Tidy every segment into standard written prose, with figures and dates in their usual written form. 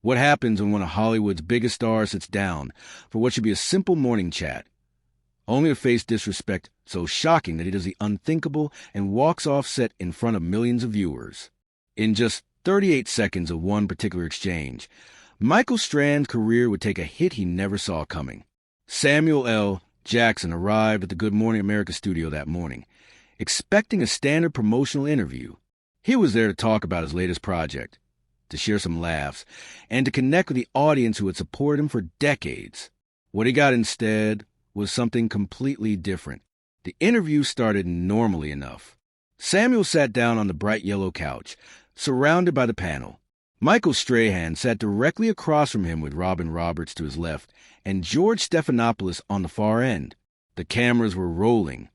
What happens when one of Hollywood's biggest stars sits down for what should be a simple morning chat, only to face disrespect so shocking that he does the unthinkable and walks off set in front of millions of viewers? In just 38 seconds of one particular exchange, Michael Strahan's career would take a hit he never saw coming. Samuel L. Jackson arrived at the Good Morning America studio that morning, expecting a standard promotional interview. He was there to talk about his latest project, to share some laughs, and to connect with the audience who had supported him for decades. What he got instead was something completely different. The interview started normally enough. Samuel sat down on the bright yellow couch, surrounded by the panel. Michael Strahan sat directly across from him with Robin Roberts to his left and George Stephanopoulos on the far end. The cameras were rolling.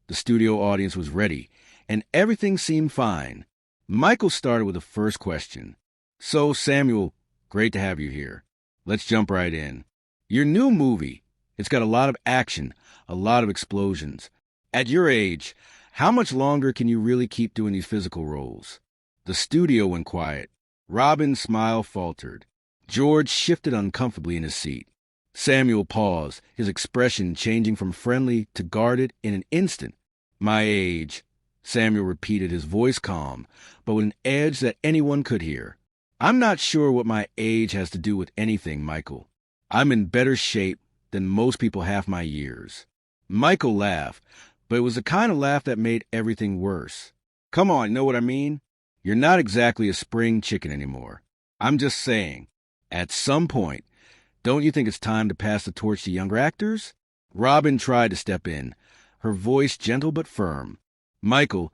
The studio audience was ready, and everything seemed fine. Michael started with the first question. "So, Samuel, great to have you here. Let's jump right in. Your new movie, it's got a lot of action, a lot of explosions. At your age, how much longer can you really keep doing these physical roles?" The studio went quiet. Robin's smile faltered. George shifted uncomfortably in his seat. Samuel paused, his expression changing from friendly to guarded in an instant. "My age," Samuel repeated, his voice calm, but with an edge that anyone could hear. "I'm not sure what my age has to do with anything, Michael. I'm in better shape than most people half my years." Michael laughed, but it was the kind of laugh that made everything worse. "Come on, you know what I mean? You're not exactly a spring chicken anymore. I'm just saying, at some point, don't you think it's time to pass the torch to younger actors?" Robin tried to step in, her voice gentle but firm. "Michael,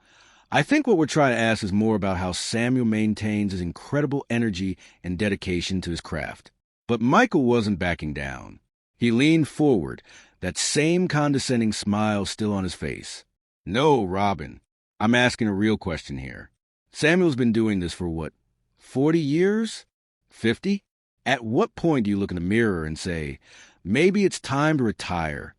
I think what we're trying to ask is more about how Samuel maintains his incredible energy and dedication to his craft." But Michael wasn't backing down. He leaned forward, that same condescending smile still on his face. "No, Robin, I'm asking a real question here. Samuel's been doing this for 40 years? 50? At what point do you look in the mirror and say, maybe it's time to retire?"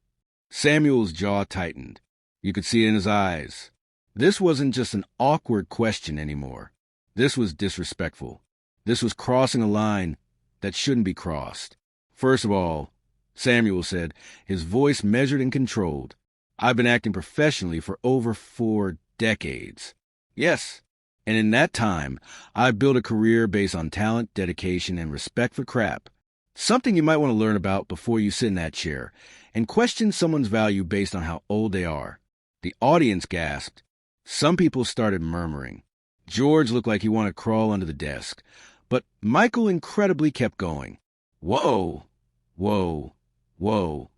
Samuel's jaw tightened. You could see it in his eyes. This wasn't just an awkward question anymore. This was disrespectful. This was crossing a line that shouldn't be crossed. "First of all," Samuel said, his voice measured and controlled, "I've been acting professionally for over 4 decades. Yes, and in that time, I've built a career based on talent, dedication, and respect for crap. Something you might want to learn about before you sit in that chair and question someone's value based on how old they are." The audience gasped. Some people started murmuring. George looked like he wanted to crawl under the desk, but Michael incredibly kept going. "Whoa, whoa, whoa,"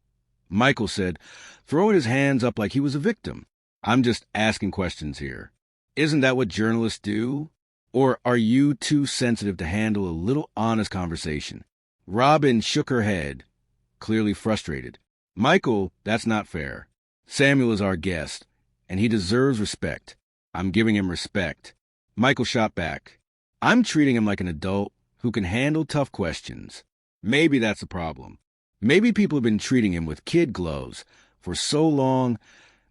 Michael said, throwing his hands up like he was a victim. "I'm just asking questions here. Isn't that what journalists do? Or are you too sensitive to handle a little honest conversation?" Robin shook her head, clearly frustrated. "Michael, that's not fair. Samuel is our guest, and he deserves respect. I'm giving him respect." Michael shot back. "I'm treating him like an adult who can handle tough questions. Maybe that's the problem. Maybe people have been treating him with kid gloves for so long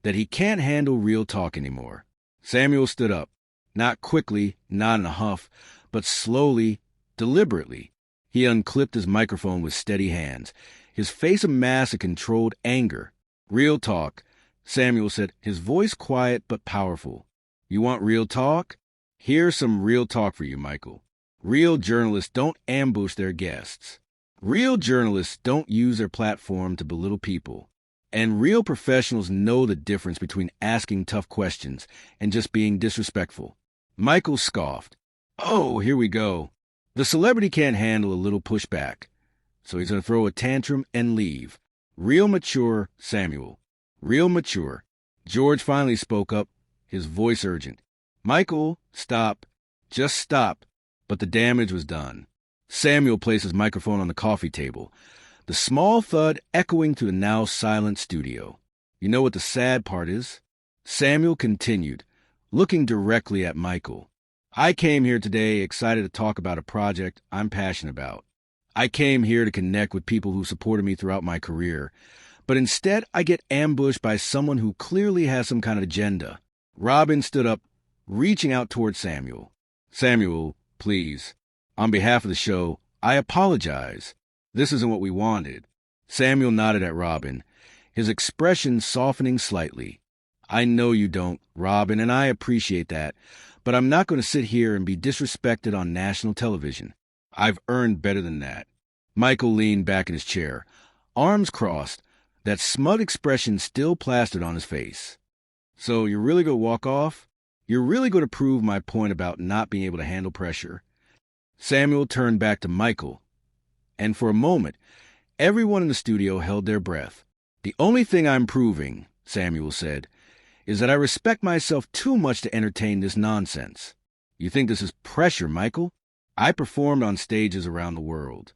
that he can't handle real talk anymore." Samuel stood up, not quickly, not in a huff, but slowly, deliberately. He unclipped his microphone with steady hands, his face a mask of controlled anger. "Real talk," Samuel said, his voice quiet but powerful. "You want real talk? Here's some real talk for you, Michael. Real journalists don't ambush their guests. Real journalists don't use their platform to belittle people. And real professionals know the difference between asking tough questions and just being disrespectful." Michael scoffed. "Oh, here we go. The celebrity can't handle a little pushback, so he's going to throw a tantrum and leave. Real mature, Samuel. Real mature." George finally spoke up, his voice urgent. "Michael, stop. Just stop." But the damage was done. Samuel placed his microphone on the coffee table, the small thud echoing through the now silent studio. "You know what the sad part is?" Samuel continued, looking directly at Michael. "I came here today excited to talk about a project I'm passionate about. I came here to connect with people who supported me throughout my career, but instead I get ambushed by someone who clearly has some kind of agenda." Robin stood up, reaching out toward Samuel. "Samuel, please, on behalf of the show, I apologize. This isn't what we wanted. Samuel nodded at Robin, his expression softening slightly. I know you don't, Robin, and I appreciate that, but I'm not going to sit here and be disrespected on national television. I've earned better than that. Michael leaned back in his chair, arms crossed, that smug expression still plastered on his face. So you're really going to walk off? You're really going to prove my point about not being able to handle pressure? Samuel turned back to Michael, and for a moment, everyone in the studio held their breath. The only thing I'm proving, Samuel said, is that I respect myself too much to entertain this nonsense. You think this is pressure, Michael? I performed on stages around the world.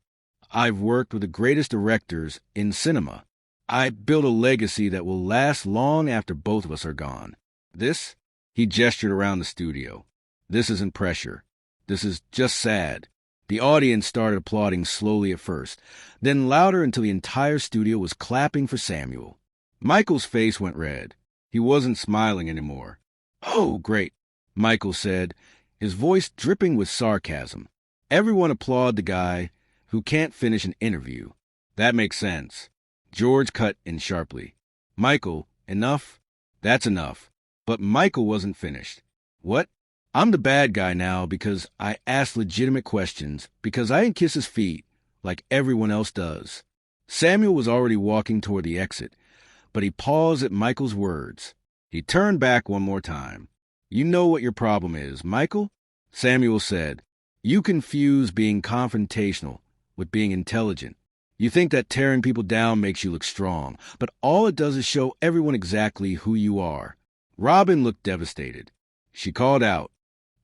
I've worked with the greatest directors in cinema. I built a legacy that will last long after both of us are gone. This, he gestured around the studio. This isn't pressure. This is just sad. The audience started applauding slowly at first, then louder until the entire studio was clapping for Samuel. Michael's face went red. He wasn't smiling anymore. Oh, great, Michael said, his voice dripping with sarcasm. Everyone applauded the guy who can't finish an interview. That makes sense. George cut in sharply. Michael, enough? That's enough. But Michael wasn't finished. What? I'm the bad guy now because I asked legitimate questions, because I didn't kiss his feet like everyone else does. Samuel was already walking toward the exit, but he paused at Michael's words. He turned back one more time. You know what your problem is, Michael? Samuel said. You confuse being confrontational with being intelligent. You think that tearing people down makes you look strong, but all it does is show everyone exactly who you are. Robin looked devastated. She called out,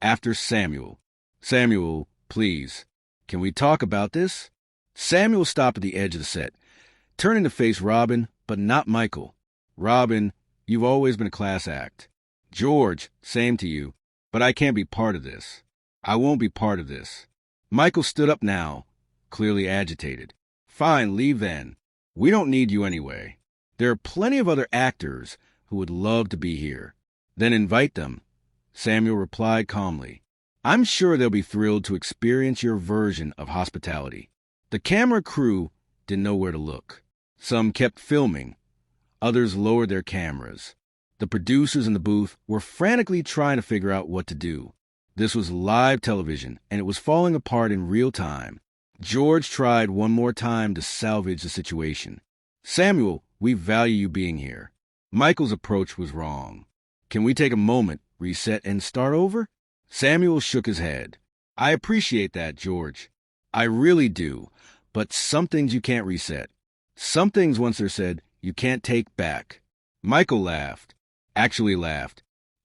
after Samuel, Samuel, please, can we talk about this? Samuel stopped at the edge of the set, turning to face Robin, but not Michael. Robin, you've always been a class act. George, same to you, but I can't be part of this. I won't be part of this. Michael stood up now, clearly agitated. Fine, leave then. We don't need you anyway. There are plenty of other actors who would love to be here. Then invite them. Samuel replied calmly. I'm sure they'll be thrilled to experience your version of hospitality. The camera crew didn't know where to look. Some kept filming. Others lowered their cameras. The producers in the booth were frantically trying to figure out what to do. This was live television, and it was falling apart in real time. George tried one more time to salvage the situation. Samuel, we value you being here. Michael's approach was wrong. Can we take a moment, reset, and start over? Samuel shook his head. I appreciate that, George. I really do. But some things you can't reset. Some things, once they're said, you can't take back. Michael laughed. Actually laughed.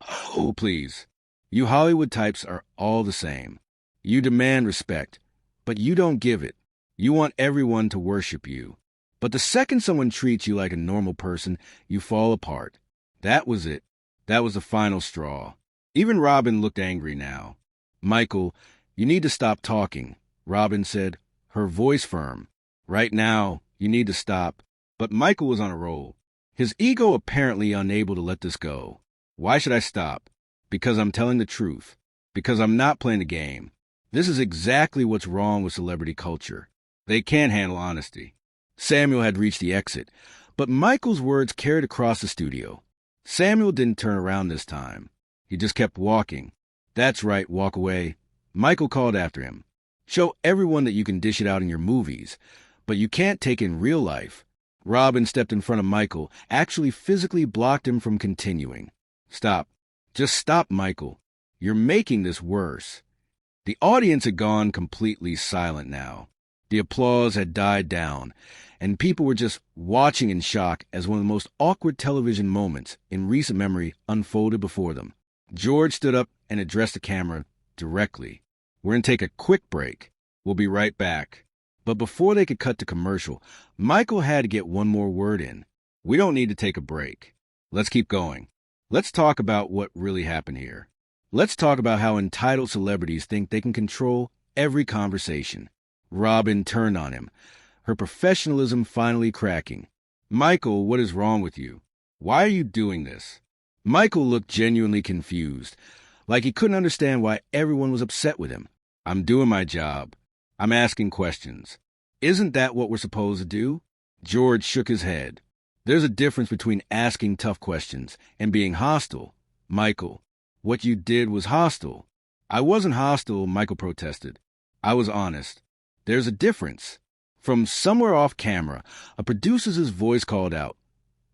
Oh, please. You Hollywood types are all the same. You demand respect, but you don't give it. You want everyone to worship you. But the second someone treats you like a normal person, you fall apart. That was it. That was the final straw. Even Robin looked angry now. Michael, you need to stop talking, Robin said, her voice firm. Right now, you need to stop. But Michael was on a roll, his ego apparently unable to let this go. Why should I stop? Because I'm telling the truth. Because I'm not playing a game. This is exactly what's wrong with celebrity culture. They can't handle honesty. Samuel had reached the exit, but Michael's words carried across the studio. Samuel didn't turn around this time. He just kept walking. That's right, walk away. Michael called after him. Show everyone that you can dish it out in your movies, but you can't take in real life. Robin stepped in front of Michael, actually physically blocked him from continuing. Stop. Just stop, Michael. You're making this worse. The audience had gone completely silent now. The applause had died down, and people were just watching in shock as one of the most awkward television moments in recent memory unfolded before them. George stood up and addressed the camera directly. We're going to take a quick break. We'll be right back. But before they could cut to commercial, Michael had to get one more word in. We don't need to take a break. Let's keep going. Let's talk about what really happened here. Let's talk about how entitled celebrities think they can control every conversation. Robin turned on him, her professionalism finally cracking. Michael, what is wrong with you? Why are you doing this? Michael looked genuinely confused, like he couldn't understand why everyone was upset with him. I'm doing my job. I'm asking questions. Isn't that what we're supposed to do? George shook his head. There's a difference between asking tough questions and being hostile. Michael, what you did was hostile. I wasn't hostile, Michael protested. I was honest. There's a difference. From somewhere off camera, a producer's voice called out,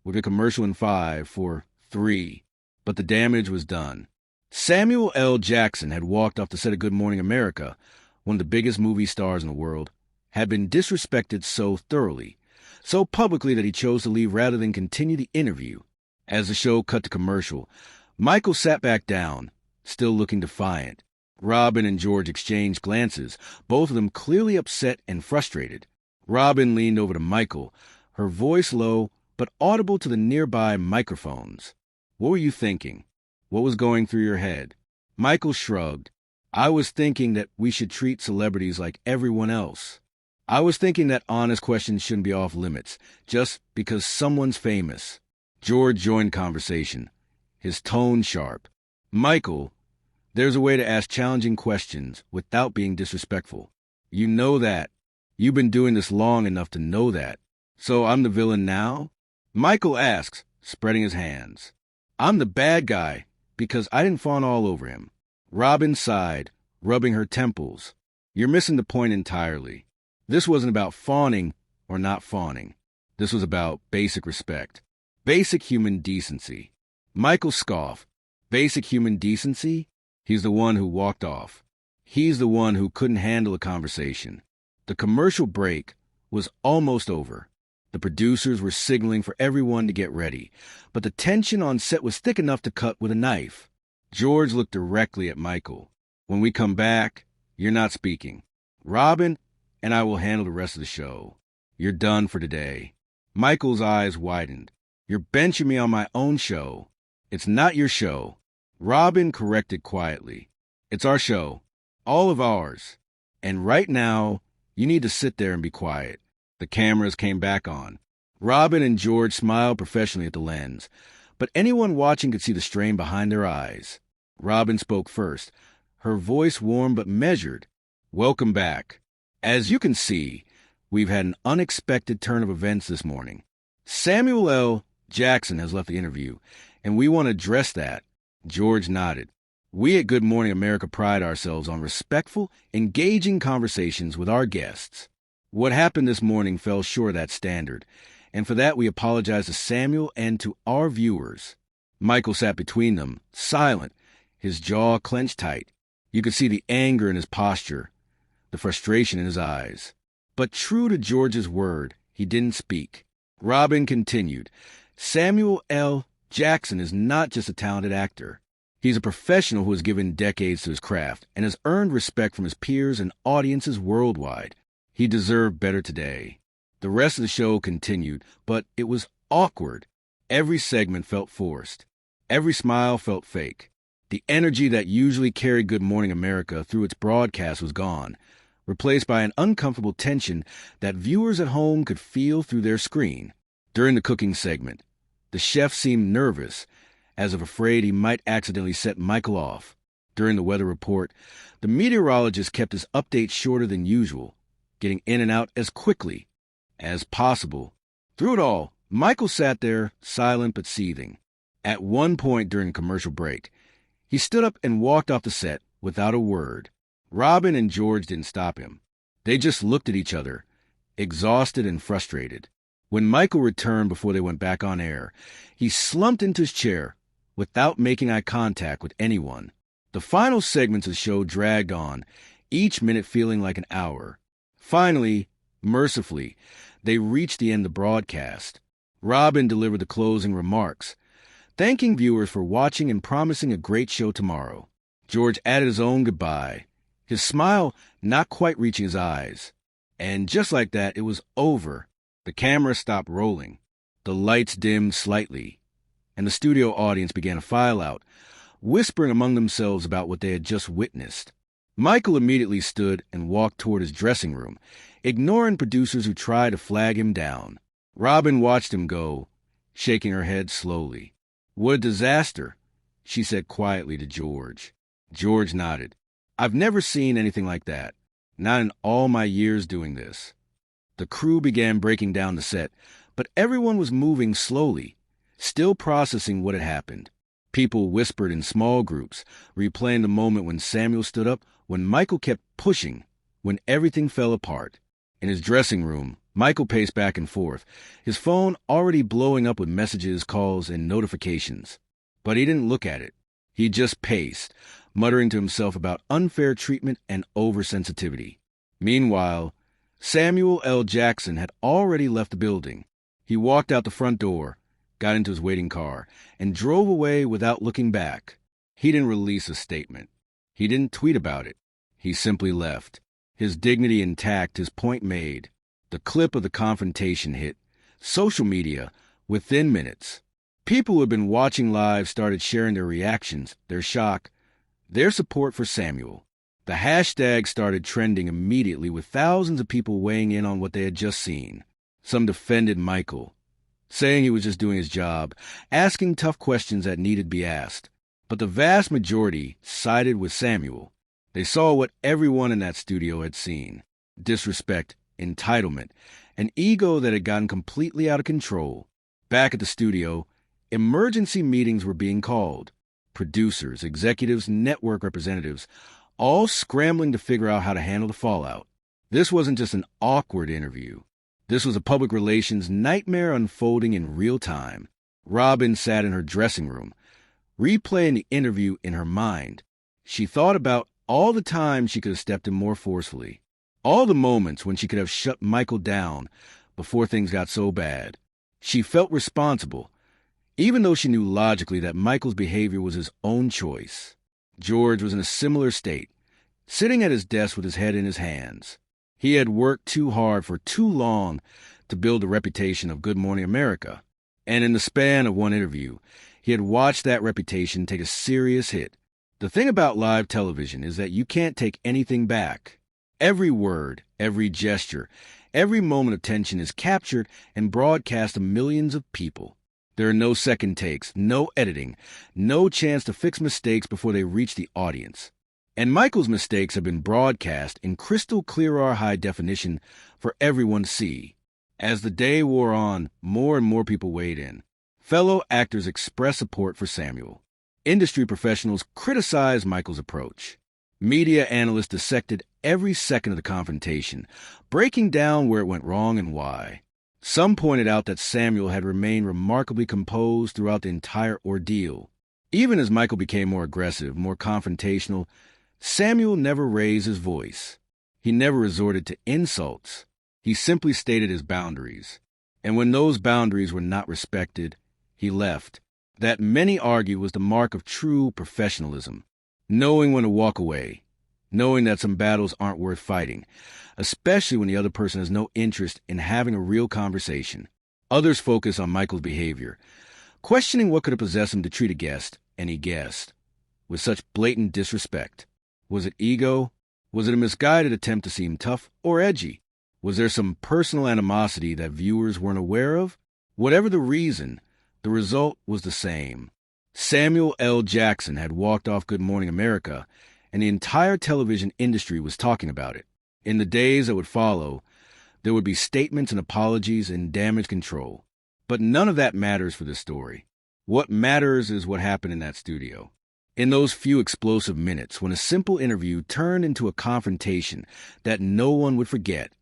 "With a commercial in 5, 4, 3." But the damage was done. Samuel L. Jackson had walked off the set of Good Morning America, one of the biggest movie stars in the world, had been disrespected so thoroughly, so publicly that he chose to leave rather than continue the interview. As the show cut to commercial, Michael sat back down, still looking defiant. Robin and George exchanged glances, both of them clearly upset and frustrated. Robin leaned over to Michael, her voice low but audible to the nearby microphones. "What were you thinking? What was going through your head?" Michael shrugged. "I was thinking that we should treat celebrities like everyone else. I was thinking that honest questions shouldn't be off limits, just because someone's famous." George joined conversation, his tone sharp. "Michael, there's a way to ask challenging questions without being disrespectful. You know that. You've been doing this long enough to know that. So I'm the villain now?" Michael asks, spreading his hands. "I'm the bad guy because I didn't fawn all over him." Robin sighed, rubbing her temples. "You're missing the point entirely. This wasn't about fawning or not fawning. This was about basic respect, basic human decency." Michael scoffed. "Basic human decency?" He's the one who walked off. He's the one who couldn't handle a conversation. The commercial break was almost over. The producers were signaling for everyone to get ready, but the tension on set was thick enough to cut with a knife. George looked directly at Michael. "When we come back, you're not speaking. Robin and I will handle the rest of the show. You're done for today." Michael's eyes widened. "You're benching me on my own show." "It's not your show." Robin corrected quietly. "It's our show. All of ours. And right now, you need to sit there and be quiet." The cameras came back on. Robin and George smiled professionally at the lens, but anyone watching could see the strain behind their eyes. Robin spoke first, her voice warm but measured. "Welcome back. As you can see, we've had an unexpected turn of events this morning. Samuel L. Jackson has left the interview, and we want to address that." George nodded. "We at Good Morning America pride ourselves on respectful, engaging conversations with our guests. What happened this morning fell short of that standard, and for that we apologize to Samuel and to our viewers." Michael sat between them, silent, his jaw clenched tight. You could see the anger in his posture, the frustration in his eyes. But true to George's word, he didn't speak. Robin continued, "Samuel L. Jackson is not just a talented actor. He's a professional who has given decades to his craft and has earned respect from his peers and audiences worldwide. He deserved better today." The rest of the show continued, but it was awkward. Every segment felt forced. Every smile felt fake. The energy that usually carried Good Morning America through its broadcast was gone, replaced by an uncomfortable tension that viewers at home could feel through their screen. During the cooking segment, the chef seemed nervous, as if afraid he might accidentally set Michael off. During the weather report, the meteorologist kept his updates shorter than usual, getting in and out as quickly as possible. Through it all, Michael sat there, silent but seething. At one point during a commercial break, he stood up and walked off the set without a word. Robin and George didn't stop him. They just looked at each other, exhausted and frustrated. When Michael returned before they went back on air, he slumped into his chair without making eye contact with anyone. The final segments of the show dragged on, each minute feeling like an hour. Finally, mercifully, they reached the end of the broadcast. Robin delivered the closing remarks, thanking viewers for watching and promising a great show tomorrow. George added his own goodbye, his smile not quite reaching his eyes. And just like that, it was over. The camera stopped rolling. The lights dimmed slightly, and the studio audience began to file out, whispering among themselves about what they had just witnessed. Michael immediately stood and walked toward his dressing room, ignoring producers who tried to flag him down. Robin watched him go, shaking her head slowly. "What a disaster," she said quietly to George. George nodded. "I've never seen anything like that." Not in all my years doing this. The crew began breaking down the set, but everyone was moving slowly, still processing what had happened. People whispered in small groups, replaying the moment when Samuel stood up, when Michael kept pushing, when everything fell apart. In his dressing room, Michael paced back and forth, his phone already blowing up with messages, calls, and notifications. But he didn't look at it. He just paced, muttering to himself about unfair treatment and oversensitivity. Meanwhile, Samuel L. Jackson had already left the building. He walked out the front door, got into his waiting car, and drove away without looking back. He didn't release a statement. He didn't tweet about it. He simply left, his dignity intact, his point made. The clip of the confrontation hit social media within minutes. People who had been watching live started sharing their reactions, their shock, their support for Samuel. The hashtag started trending immediately, with thousands of people weighing in on what they had just seen. Some defended Michael, saying he was just doing his job, asking tough questions that needed to be asked. But the vast majority sided with Samuel. They saw what everyone in that studio had seen: disrespect, entitlement, an ego that had gotten completely out of control. Back at the studio, emergency meetings were being called. Producers, executives, network representatives, all scrambling to figure out how to handle the fallout. This wasn't just an awkward interview. This was a public relations nightmare unfolding in real time. Robin sat in her dressing room, replaying the interview in her mind. She thought about all the times she could have stepped in more forcefully, all the moments when she could have shut Michael down before things got so bad. She felt responsible, even though she knew logically that Michael's behavior was his own choice. George was in a similar state, sitting at his desk with his head in his hands. He had worked too hard for too long to build a reputation of Good Morning America, and in the span of one interview, he had watched that reputation take a serious hit. The thing about live television is that you can't take anything back. Every word, every gesture, every moment of tension is captured and broadcast to millions of people. There are no second takes, no editing, no chance to fix mistakes before they reach the audience. And Michael's mistakes have been broadcast in crystal clear high definition for everyone to see. As the day wore on, more and more people weighed in. Fellow actors expressed support for Samuel. Industry professionals criticized Michael's approach. Media analysts dissected every second of the confrontation, breaking down where it went wrong and why. Some pointed out that Samuel had remained remarkably composed throughout the entire ordeal. Even as Michael became more aggressive, more confrontational, Samuel never raised his voice. He never resorted to insults. He simply stated his boundaries. And when those boundaries were not respected, he left. That, many argue, was the mark of true professionalism. Knowing when to walk away. Knowing that some battles aren't worth fighting, especially when the other person has no interest in having a real conversation. Others focus on Michael's behavior, questioning what could have possessed him to treat a guest, any guest, with such blatant disrespect. Was it ego? Was it a misguided attempt to seem tough or edgy? Was there some personal animosity that viewers weren't aware of? Whatever the reason, the result was the same. Samuel L. Jackson had walked off Good Morning America, and the entire television industry was talking about it. In the days that would follow, there would be statements and apologies and damage control. But none of that matters for this story. What matters is what happened in that studio. In those few explosive minutes, when a simple interview turned into a confrontation that no one would forget.